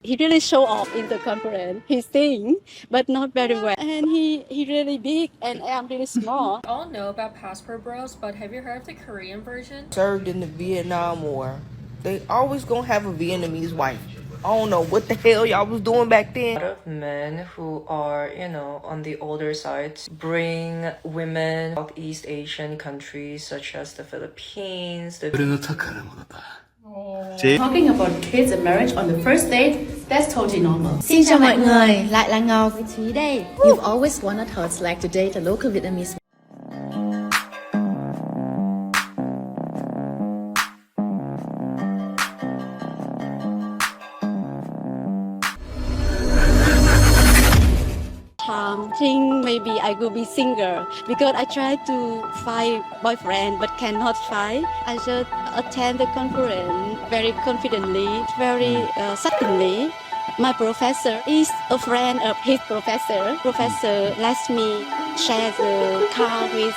He really show off in the conference. He sing, but not very well. And he really big and I am really small. We all know about Passport Bros, but have you heard of the Korean version? Served in the Vietnam War. They always gonna have a Vietnamese wife. I don't know what the hell y'all was doing back then. A lot of men who are, on the older side bring women of East Asian countries such as the Philippines, Talking about kids and marriage on the first date, that's totally normal. Xin chào mọi người, lại là Ngọc với Thúy đây. You've always wondered how it's like to date a local Vietnamese. Think maybe I will be single because I try to find boyfriend but cannot find. I just attend the conference very confidently, very suddenly. My professor is a friend of his professor. Professor lets me share the car with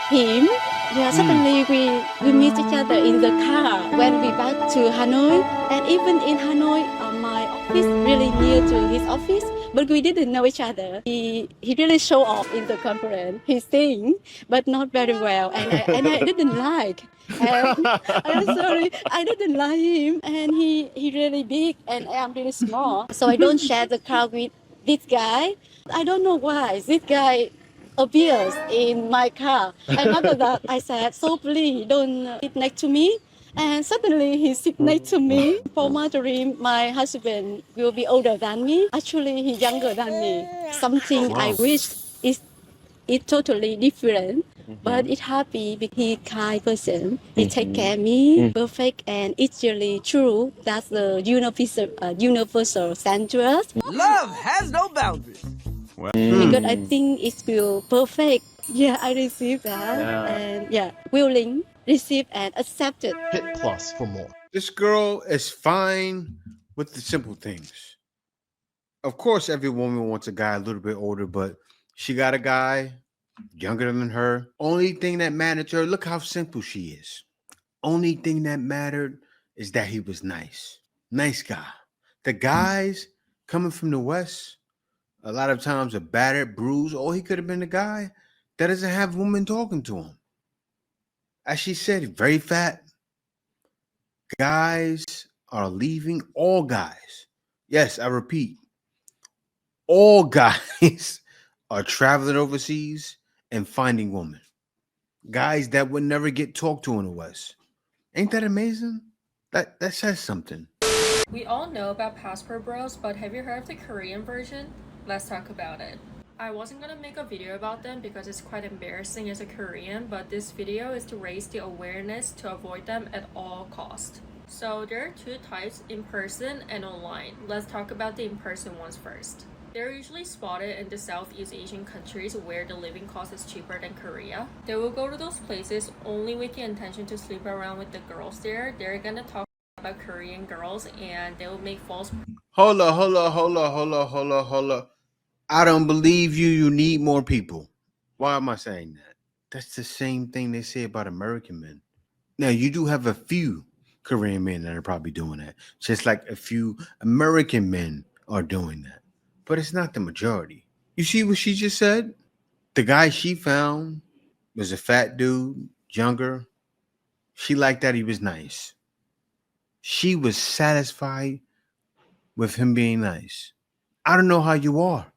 him. Yeah, suddenly we meet each other in the car when we back to Hanoi. And even in Hanoi, my office really near to his office. But we didn't know each other. He really show off in the conference. He sing, but not very well, and I didn't like. And I'm sorry, I didn't like him, and he really big, and I am really small. So I don't share the car with this guy. I don't know why this guy appears in my car. And after that, I said, "So please don't sit next to me." And suddenly he sit next to me. For my dream, my husband will be older than me. Actually, he's younger than me. Something I wish is totally different. But it's happy because he kind person. He take care of me, perfect, and it's really true. That's the universal standard. Love has no boundaries. Because I think it will perfect. Yeah, I received that, and willing, receive and accepted. Hit plus for more. This girl is fine with the simple things. Of course, every woman wants a guy a little bit older, but she got a guy younger than her. Only thing that mattered to her, look how simple she is. Only thing that mattered is that he was nice. Nice guy. The guys coming from the West, a lot of times are battered, bruised, or he could have been the guy that doesn't have women talking to him. As she said, very fat. Guys are leaving. All guys. Yes, I repeat. All guys are traveling overseas and finding women. Guys that would never get talked to in the West. Ain't that amazing? That says something. We all know about Passport Bros, but have you heard of the Korean version? Let's talk about it. I wasn't gonna make a video about them because it's quite embarrassing as a Korean, but this video is to raise the awareness to avoid them at all costs. So there are two types, in person and online. Let's talk about the in-person ones first. They're usually spotted in the Southeast Asian countries where the living cost is cheaper than Korea. They will go to those places only with the intention to sleep around with the girls there. They're gonna talk about Korean girls and they will make false. Hold up. I don't believe you. You need more people. Why am I saying that? That's the same thing they say about American men. Now, you do have a few Korean men that are probably doing that, just like a few American men are doing that. But it's not the majority. You see what she just said? The guy she found was a fat dude, younger. She liked that he was nice. She was satisfied with him being nice. I don't know how you are.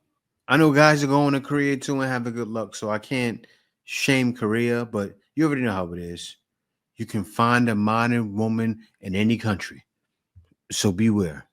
I know guys are going to Korea too and having good luck, so I can't shame Korea, but you already know how it is. You can find a modern woman in any country. So beware.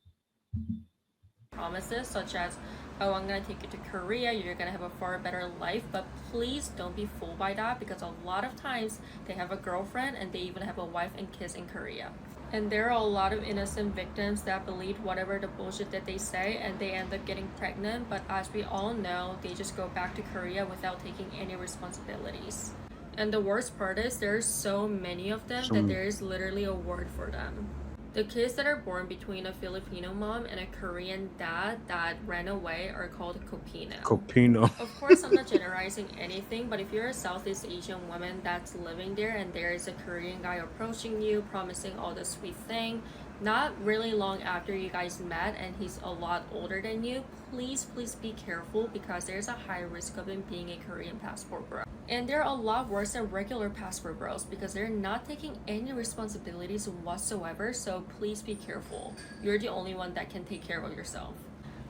Promises such as, oh, I'm gonna take you to Korea, you're gonna have a far better life, but please don't be fooled by that because a lot of times they have a girlfriend and they even have a wife and kids in Korea. And there are a lot of innocent victims that believe whatever the bullshit that they say and they end up getting pregnant, but as we all know, they just go back to Korea without taking any responsibilities. And the worst part is there's so many of them that there is literally a word for them. The kids that are born between a Filipino mom and a Korean dad that ran away are called kopino. Copino. Of course, I'm not generalizing anything, but if you're a Southeast Asian woman that's living there and there is a Korean guy approaching you, promising all the sweet thing, not really long after you guys met and he's a lot older than you, please be careful because there's a high risk of him being a Korean passport bro. And they're a lot worse than regular passport bros because they're not taking any responsibilities whatsoever, so please be careful. You're the only one that can take care of yourself.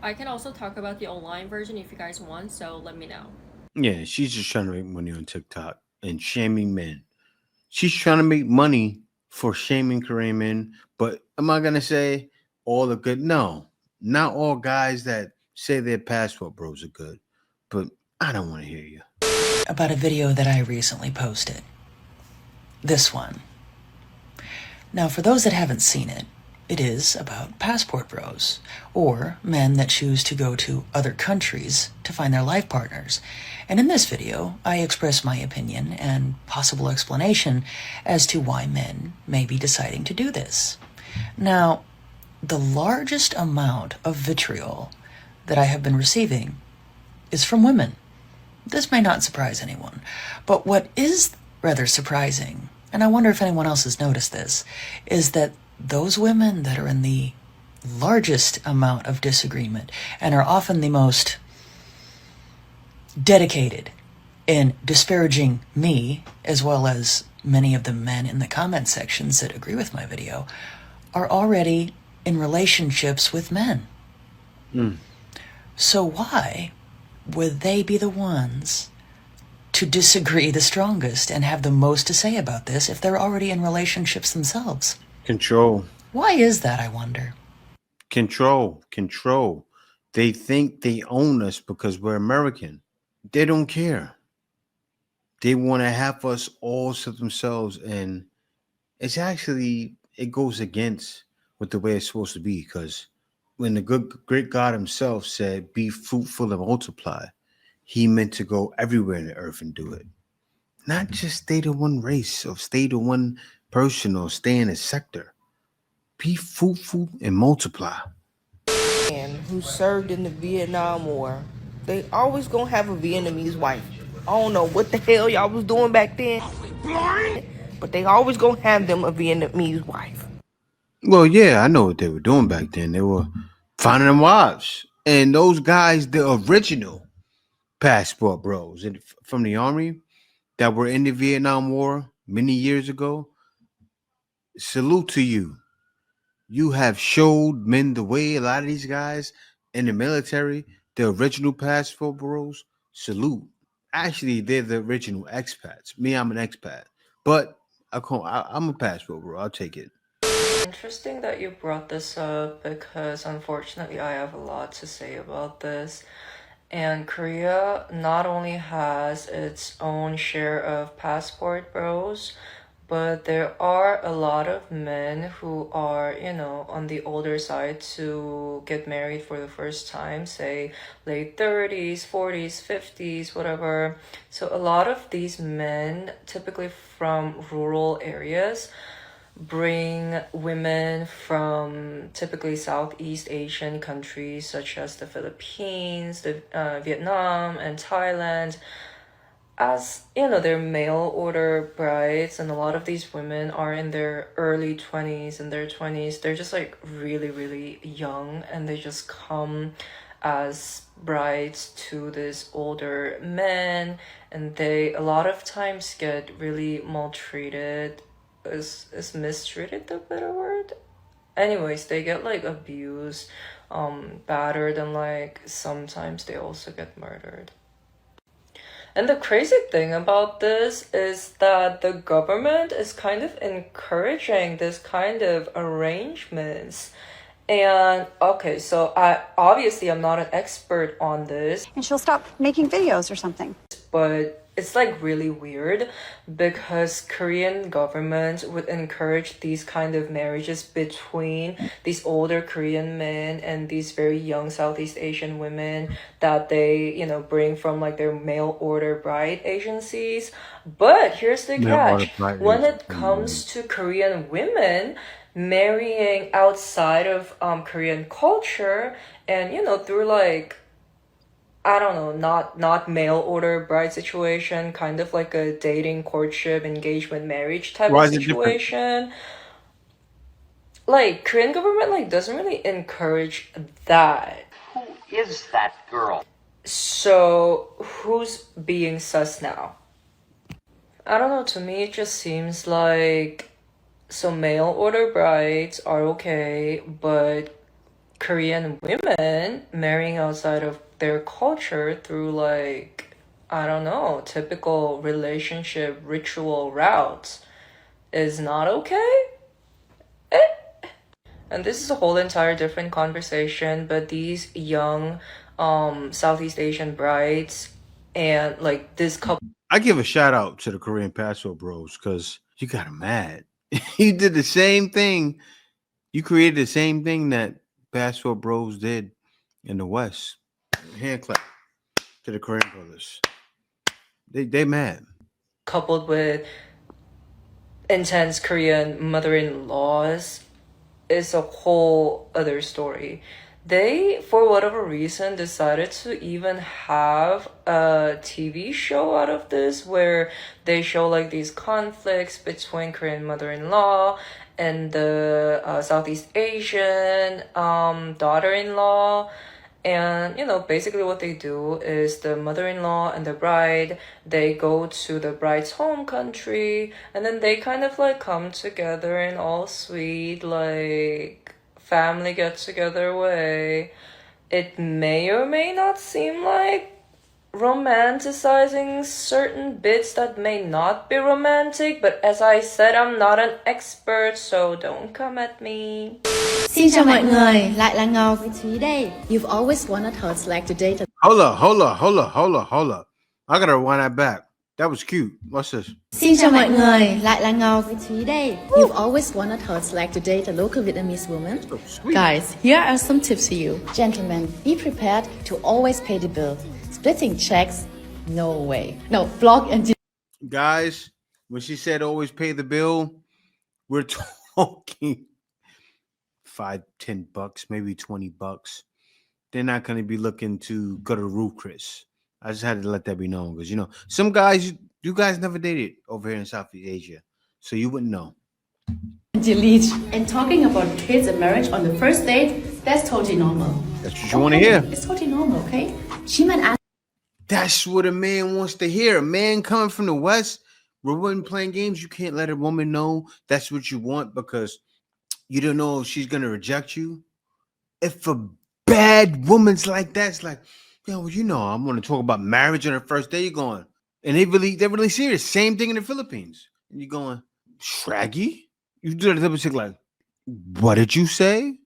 I can also talk about the online version if you guys want, so let me know. Yeah, she's just trying to make money on TikTok and shaming men. She's trying to make money for shaming Korean men. But am I gonna say all the good? No, not all guys that say they're passport bros are good. But I don't want to hear you. About a video that I recently posted. This one. Now, for those that haven't seen it, it is about passport bros, or men that choose to go to other countries to find their life partners. And in this video, I express my opinion and possible explanation as to why men may be deciding to do this. Now, the largest amount of vitriol that I have been receiving is from women. This may not surprise anyone, but what is rather surprising, and I wonder if anyone else has noticed this, is that those women that are in the largest amount of disagreement and are often the most dedicated in disparaging me, as well as many of the men in the comment sections that agree with my video, are already in relationships with men. So why would they be the ones to disagree the strongest and have the most to say about this if they're already in relationships themselves? Control. Why is that, I wonder? Control. They think they own us because we're American. They don't care. They want to have us all to themselves, and it goes against what the way it's supposed to be. Because when the great God Himself said, "Be fruitful and multiply," He meant to go everywhere in the earth and do it, not just stay to one race or stay to one person or stay in a sector. Be fruitful and multiply. Man who served in the Vietnam War, they always gonna have a Vietnamese wife. I don't know what the hell y'all was doing back then, but they always gonna have them a Vietnamese wife. Well, yeah, I know what they were doing back then. They were finding them wives. And those guys, the original passport bros from the army that were in the Vietnam War many years ago, salute to you. You have showed men the way. A lot of these guys in the military, the original passport bros, salute. Actually, they're the original expats. Me, I'm an expat. But I'm a passport bro. I'll take it. Interesting that you brought this up because unfortunately I have a lot to say about this. And Korea not only has its own share of passport bros, but there are a lot of men who are, on the older side to get married for the first time, say late 30s, 40s, 50s, whatever. So a lot of these men, typically from rural areas, bring women from typically Southeast Asian countries such as the Philippines, Vietnam, and Thailand as their mail order brides. And a lot of these women are in their early 20s and their 20s. They're just like really, really young, and they just come as brides to this older men, and they a lot of times get really maltreated. Is mistreated the better word? Anyways, they get like abused, battered, and like sometimes they also get murdered. And the crazy thing about this is that the government is kind of encouraging this kind of arrangements. And okay, so I'm not an expert on this. And she'll stop making videos or something. But it's like really weird because Korean government would encourage these kind of marriages between these older Korean men and these very young Southeast Asian women that they, bring from like their mail order bride agencies. But here's the catch. When it comes to Korean women marrying outside of Korean culture and, through like I don't know, not mail order bride situation, kind of like a dating, courtship, engagement, marriage type of situation. like Korean government like doesn't really encourage that. Who is that girl? So who's being sus now? I don't know, to me it just seems like so mail order brides are okay, but Korean women marrying outside of their culture through like, I don't know, typical relationship ritual routes is not okay? And this is a whole entire different conversation, but these young Southeast Asian brides and like this couple I give a shout out to the Korean Passport Bros because you got them mad. You did the same thing. You created the same thing that Passport Bros did in the West. Hand clap to the Korean brothers. They mad. coupled with intense Korean mother-in-laws is a whole other story. They, for whatever reason, decided to even have a TV show out of this where they show like these conflicts between Korean mother-in-law and the Southeast Asian daughter-in-law. And, you know, basically what they do is the mother-in-law and the bride, they go to the bride's home country, and then they kind of like come together in all sweet, like, family get-together way. It may or may not seem like romanticizing certain bits that may not be romantic, but as I said, I'm not an expert, so don't come at me. Xin chào mọi người, lại là Ngọc với Thúy đây. You've always wanted how it's like to date a... Hold up. I gotta rewind that back. That was cute. What's this? Xin chào mọi người, lại là Ngọc với Thúy đây. You've always wondered how it's like to date a local Vietnamese woman? So sweet. Guys, here are some tips for you. Gentlemen, be prepared to always pay the bill. Splitting checks? No way. No, block and Guys, when she said always pay the bill, we're talking $5-10, maybe $20. They're not going to be looking to go to the roof, Chris. I just had to let that be known because, you know, some guys, you guys never dated over here in Southeast Asia, so you wouldn't know. delete. And talking about kids and marriage on the first date, that's totally normal. That's what you want to hear. It's totally normal, okay? She might ask. That's what a man wants to hear. A man coming from the West, we're women playing games. You can't let a woman know that's what you want because you don't know if she's gonna reject you. If a bad woman's like that, it's like, yo, well, you know, I'm gonna talk about marriage on her first day. You're going, and they're really serious. Same thing in the Philippines. And you're going, Shraggy? You do that double check like, what did you say?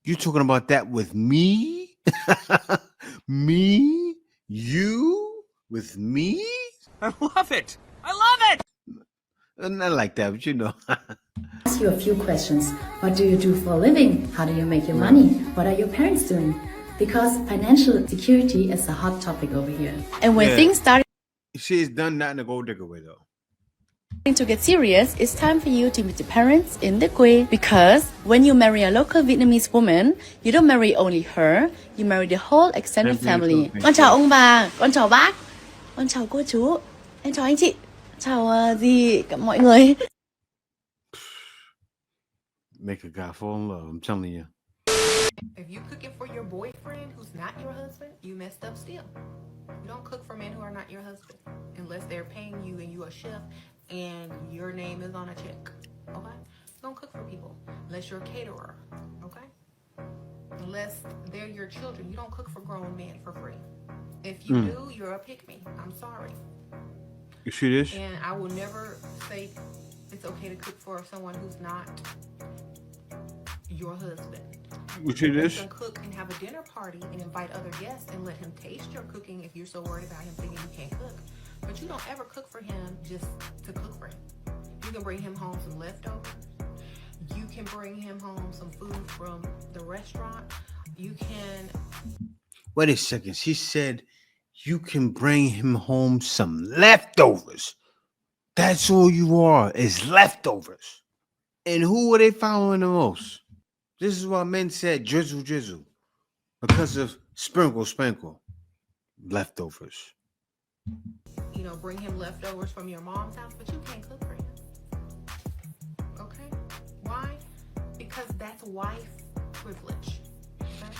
You talking about that with me? Me? You with me? I love it. I love it. Not like that, but you know. Ask you a few questions. What do you do for a living? How do you make your money? What are your parents doing? Because financial security is a hot topic over here. And when things start She's done that in a gold digger way, though. to get serious, it's time for you to meet the parents in the quê. Because when you marry a local Vietnamese woman, you don't marry only her, you marry the whole extended family. Con chào ông bà, con chào bác, con chào cô chú, em chào anh chị, chào gì cả mọi người. Make a guy fall in love, I'm telling you. If you cooking for your boyfriend who's not your husband, you messed up still. You don't cook for men who are not your husband unless they're paying you and you're a chef and your name is on a check. Okay? Don't cook for people unless you're a caterer. Okay? Unless they're your children. You don't cook for grown men for free. If you do, you're a pick-me. I'm sorry. You see this? And I will never say it's okay to cook for someone who's not your husband. You see this? You can cook and have a dinner party and invite other guests and let him taste your cooking if you're so worried about him thinking you can't cook. But you don't ever cook for him just to cook for him. You can bring him home some leftovers. You can bring him home some food from the restaurant. You can... Wait a second. She said you can bring him home some leftovers. That's all you are, is leftovers. And who are they following the most? This is why men said drizzle, drizzle. Because of sprinkle, sprinkle. Leftovers. You know, bring him leftovers from your mom's house, but you can't cook for him. Okay? Why? because that's wife privilege. Okay?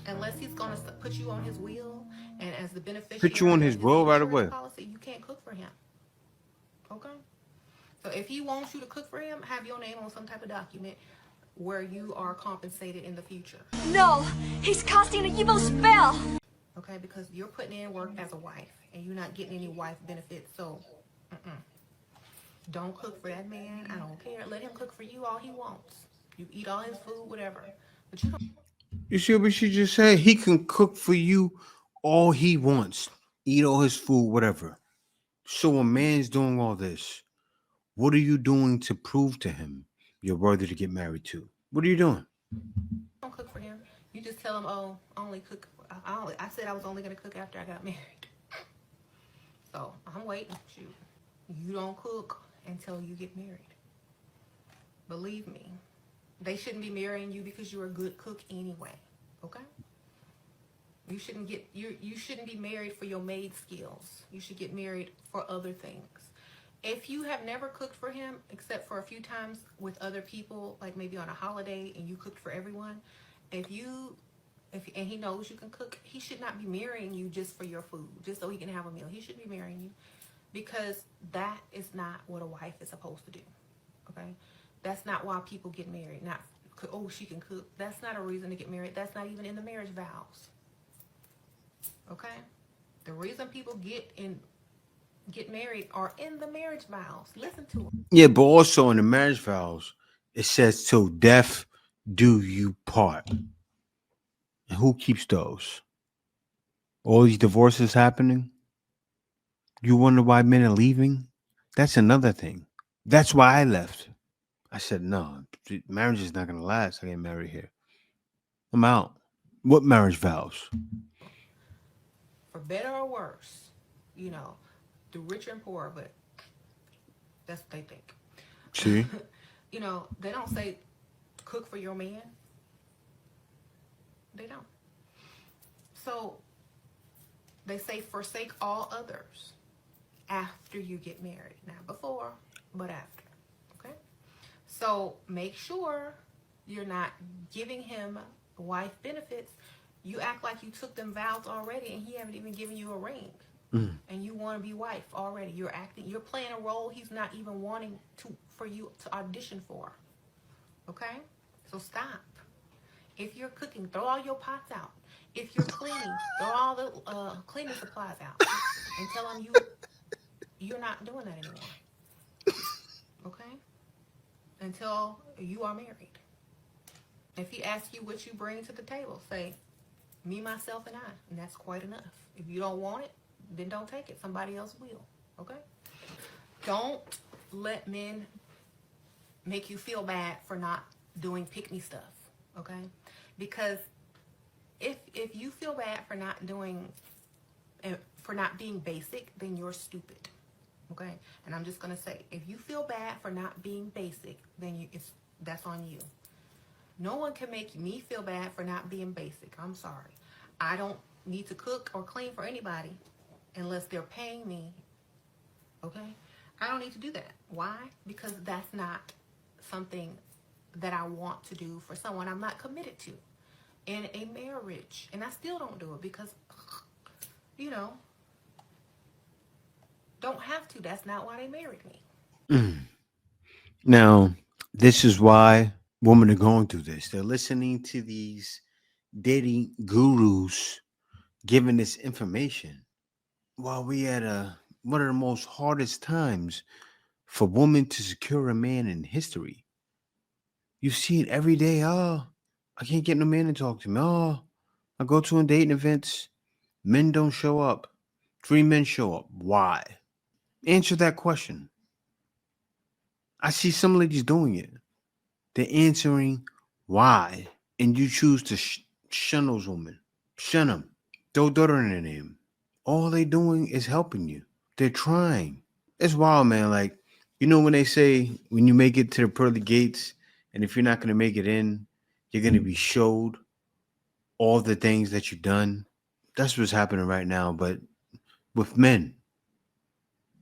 Unless he's gonna put you on his wheel, and as the Put you on beneficiary his of his will right insurance away. policy, you can't cook for him. Okay? So if he wants you to cook for him, have your name on some type of document where you are compensated in the future. No, he's casting an evil spell. Okay, because you're putting in work as a wife and you're not getting any wife benefits. So, don't cook for that man. I don't care. Let him cook for you all he wants. You eat all his food, whatever. But you don't. You see what she just said? He can cook for you all he wants, eat all his food, whatever. So a man's doing all this. What are you doing to prove to him you're worthy to get married to? What are you doing? Don't cook for him. You just tell him, oh, I only cook. I said I was only gonna cook after I got married. So I'm waiting. Shoot, you don't cook until you get married. Believe me, they shouldn't be marrying you because you're a good cook anyway. Okay? You shouldn't be married for your maid skills. You should get married for other things. If you have never cooked for him except for a few times with other people, like maybe on a holiday and you cooked for everyone, and he knows you can cook, he should not be marrying you just for your food, just so he can have a meal. He should be marrying you because that is not what a wife is supposed to do. Okay? That's not why people get married. Not, oh, she can cook. That's not a reason to get married. That's not even in the marriage vows. Okay? The reason people get married are in the marriage vows. Listen to them. Yeah, but also in the marriage vows, it says till death do you part. And who keeps those? All these divorces happening? You wonder why men are leaving? That's another thing. That's why I left. I said, no, marriage is not going to last. I get married here. I'm out. What marriage vows? For better or worse, the rich and poor, but that's what they think. See? They don't say cook for your man. They don't. So they say forsake all others after you get married. Not before, but after. Okay? So make sure you're not giving him wife benefits. You act like you took them vows already and he haven't even given you a ring. And you want to be wife already. You're playing a role he's not even wanting for you to audition for. Okay? So stop. If you're cooking, throw all your pots out. If you're cleaning, throw all the cleaning supplies out. And tell him you're not doing that anymore. Okay? Until you are married. If he asks you what you bring to the table, say, me, myself, and I. And that's quite enough. If you don't want it, then don't take it. Somebody else will. Okay? Don't let men make you feel bad for not doing pick-me stuff. Okay? Because if you feel bad for not being basic, then you're stupid. Okay? And I'm just gonna say, if you feel bad for not being basic, then that's on you. No one can make me feel bad for not being basic. I'm sorry. I don't need to cook or clean for anybody unless they're paying me. Okay? I don't need to do that. Why? Because that's not something that I want to do for someone I'm not committed to in a marriage. And I still don't do it because, don't have to. That's not why they married me. Now, this is why women are going through this. They're listening to these dating gurus giving this information while we at one of the most hardest times for women to secure a man in history. You see it every day. Oh, I can't get no man to talk to me. Oh, I go to dating events. Men don't show up. 3 men show up. Why? Answer that question. I see some ladies doing it. They're answering why. And you choose to shun those women. Shun them. Throw dirt on their name. All they doing is helping you. They're trying. It's wild, man. Like, when they say when you make it to the pearly gates, and if you're not going to make it in, you're going to be showed all the things that you've done. That's what's happening right now. But with men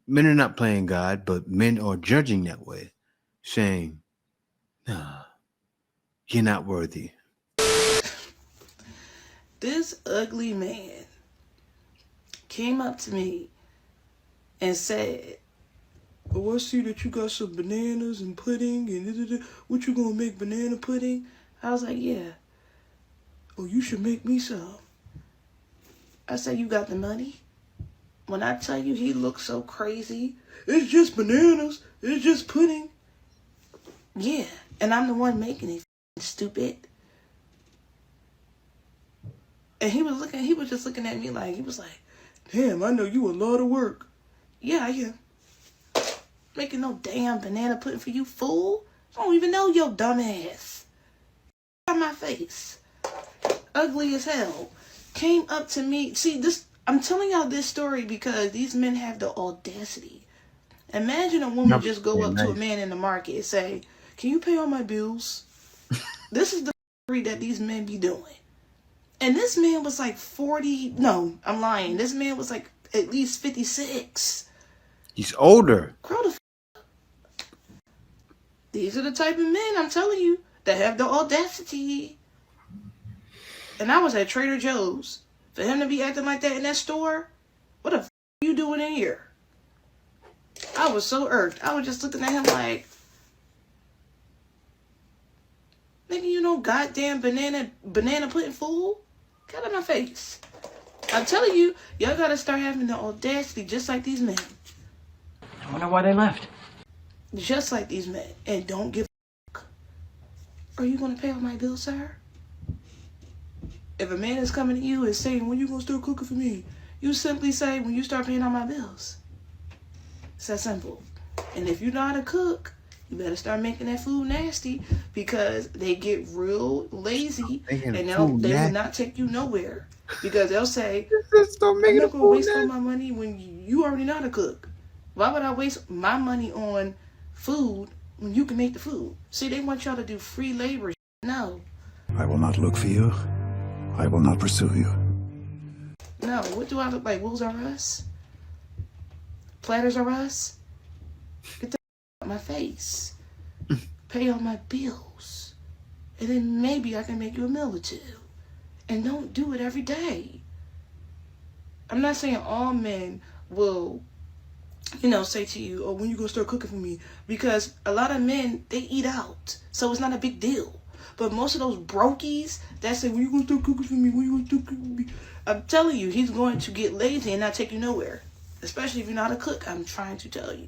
are not playing God, but men are judging that way, saying, nah, You're not worthy. This ugly man came up to me and said, "Oh, I see that you got some bananas and pudding and what you gonna make banana pudding?" I was like, "Yeah." "Oh, you should make me some." I said, "You got the money?" When I tell you he looked so crazy, "It's just bananas. It's just pudding." Yeah, and I'm the one making it, stupid. And he was just looking at me like, he was like, "Damn, I know you a lot of work." Yeah, I am. Making no damn banana pudding for you, fool. I don't even know your dumb ass. On my face. Ugly as hell. Came up to me. See, this, I'm telling y'all this story because these men have the audacity. Imagine a woman just go up to a man in the market and say, "Can you pay all my bills?" This is the that these men be doing. And this man was like 40. No, I'm lying. This man was like at least 56. He's older. Grow the These are the type of men, I'm telling you, that have the audacity. And I was at Trader Joe's. For him to be acting like that in that store, what the are you doing in here? I was so irked. I was just looking at him like, "Nigga, you know goddamn banana pudding, fool? Get out of my face." I'm telling you, y'all gotta start having the audacity just like these men. I wonder why they left. Just like these men. And don't give a fuck. Are you gonna pay all my bills, sir? If a man is coming to you and saying, "When you gonna start cooking for me?" you simply say, "When you start paying all my bills." It's that simple. And if you know how to cook, you better start making that food nasty, because they get real lazy and they will not take you nowhere. Because they'll say, "I'm not gonna waste all my money when you already know how to cook. Why would I waste my money on food when you can make the food?" See, they want y'all to do free labor. No. I will not look for you. I will not pursue you. No, what do I look like? Wolves are us? Platters are us? Get the out of my face. Pay all my bills. And then maybe I can make you a meal or two. And don't do it every day. I'm not saying all men will, say to you, "Oh, when you gonna start cooking for me?" Because a lot of men, they eat out. So it's not a big deal. But most of those brokies that say, "When you gonna start cooking for me? When you gonna start cooking for me?" I'm telling you, he's going to get lazy and not take you nowhere. Especially if you know how to cook. I'm trying to tell you.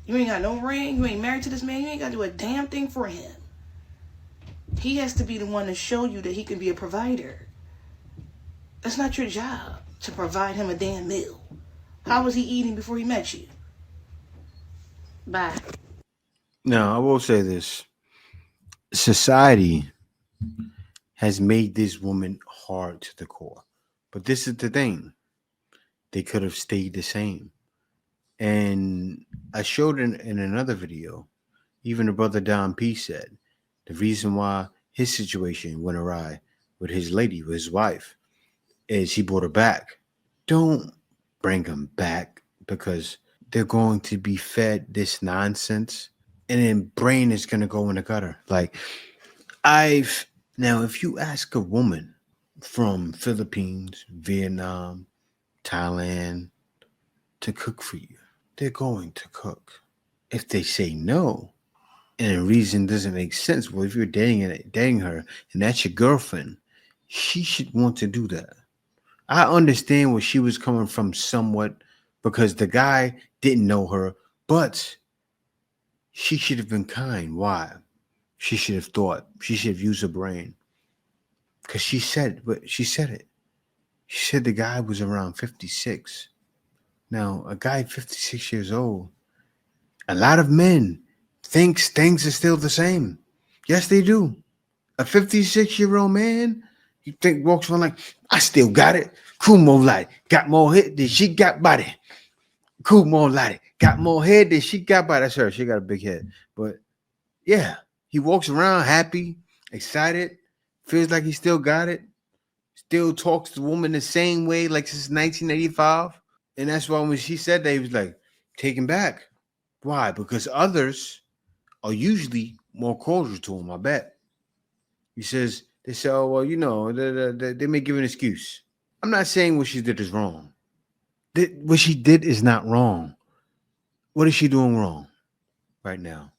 You ain't got no ring. You ain't married to this man. You ain't got to do a damn thing for him. He has to be the one to show you that he can be a provider. That's not your job to provide him a damn meal. How was he eating before he met you? Bye. Now, I will say this. Society has made this woman hard to the core. But this is the thing. They could have stayed the same. And I showed in another video, even the brother Don P said, the reason why his situation went awry with his lady, with his wife, is he brought her back. Don't bring them back because they're going to be fed this nonsense and then brain is going to go in the gutter. Like now, if you ask a woman from Philippines, Vietnam, Thailand to cook for you, they're going to cook. If they say no, and a reason doesn't make sense, well, if you're dating her and that's your girlfriend, she should want to do that. I understand where she was coming from somewhat because the guy didn't know her, but she should have been kind. Why? She should have thought. She should have used her brain. Because she said it. She said the guy was around 56. Now, a guy 56 years old, a lot of men thinks things are still the same. Yes, they do. A 56-year-old man, you think walks around like, "I still got it. Kumo Light got more hit than she got body. Kumo Light got more head than she got body." That's her. She got a big head. But yeah, he walks around happy, excited, feels like he still got it, still talks to the woman the same way like since 1985. And that's why when she said that, he was like taken back. Why? Because others are usually more cordial to him, I bet. He says, they say, oh, well, you know, they may give an excuse. I'm not saying what she did is wrong. What she did is not wrong. What is she doing wrong right now?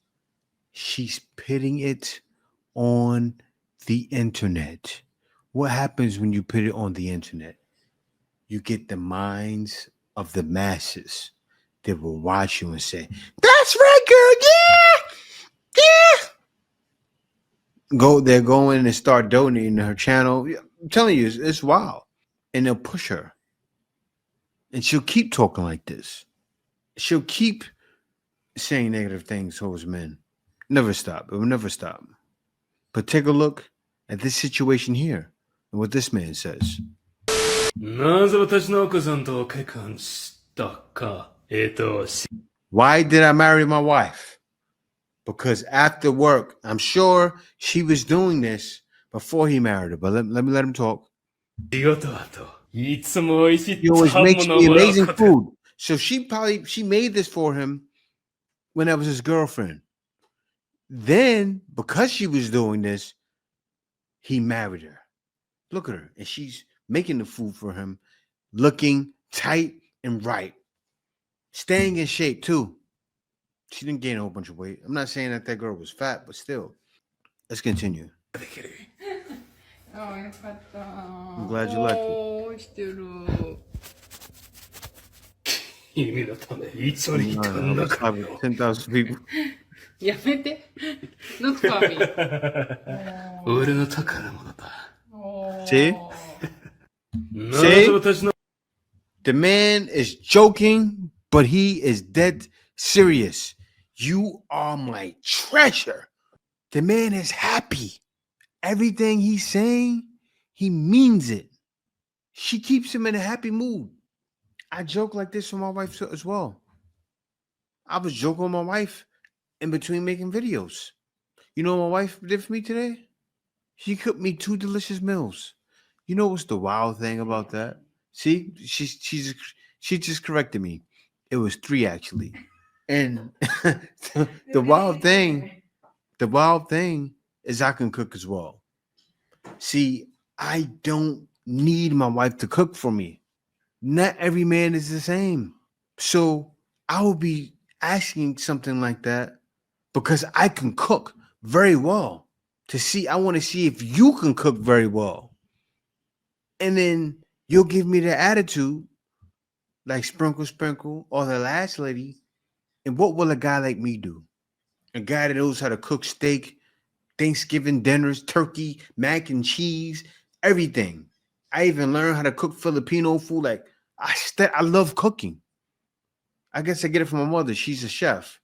She's pitting it on the internet. What happens when you put it on the internet? You get the minds of the masses that will watch you and say, that's right, girl. Yeah. Yeah. They're going and start donating to her channel. I'm telling you, it's wild. And they'll push her. And she'll keep talking like this. She'll keep saying negative things towards men. Never stop. It will never stop. But take a look at this situation here and what this man says. Why did I marry my wife? Because after work, I'm sure she was doing this before he married her. But let me let him talk. He always makes me amazing food. So she made this for him when I was his girlfriend. Then, because she was doing this, he married her. Look at her. And she's making the food for him, looking tight and right. Staying in shape, too. She didn't gain a whole bunch of weight. I'm not saying that girl was fat, but still. Let's continue. I'm glad you liked it. 10,000 people. やめて。Not funny. See? See? The man is joking, but he is dead serious. You are my treasure. The man is happy. Everything he's saying, he means it. She keeps him in a happy mood. I joke like this with my wife as well. I was joking with my wife in between making videos. You know what my wife did for me today? She cooked me 2 delicious meals. You know what's the wild thing about that? See, she just corrected me. It was 3 actually. And the wild thing is I can cook as well. See, I don't need my wife to cook for me. Not every man is the same. So I will be asking something like that because I can cook very well. I want to see if you can cook very well. And then you'll give me the attitude like sprinkle, or the last lady. And what will a guy like me do? A guy that knows how to cook steak, Thanksgiving dinners, turkey, mac and cheese, everything. I even learned how to cook Filipino food. Like I love cooking. I guess I get it from my mother. She's a chef.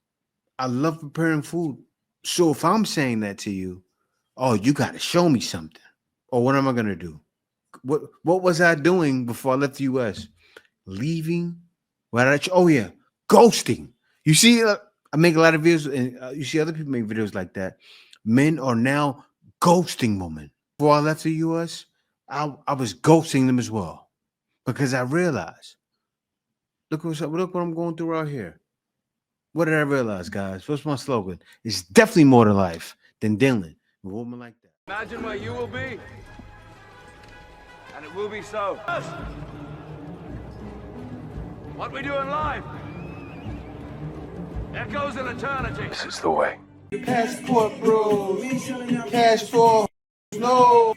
I love preparing food. So if I'm saying that to you, oh, you got to show me something. Or what am I going to do? What was I doing before I left the U.S.? Leaving? Ghosting. You see, I make a lot of videos, and you see other people make videos like that. Men are now ghosting women. Before I left the U.S., I was ghosting them as well because I realized, look what I'm going through out here. What did I realize, guys? What's my slogan? It's definitely more to life than dealing with a woman like that. Imagine where you will be, and it will be so. What we do in life echoes in eternity. This is the way. Passport bros. Cash for no.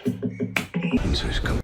Who's coming?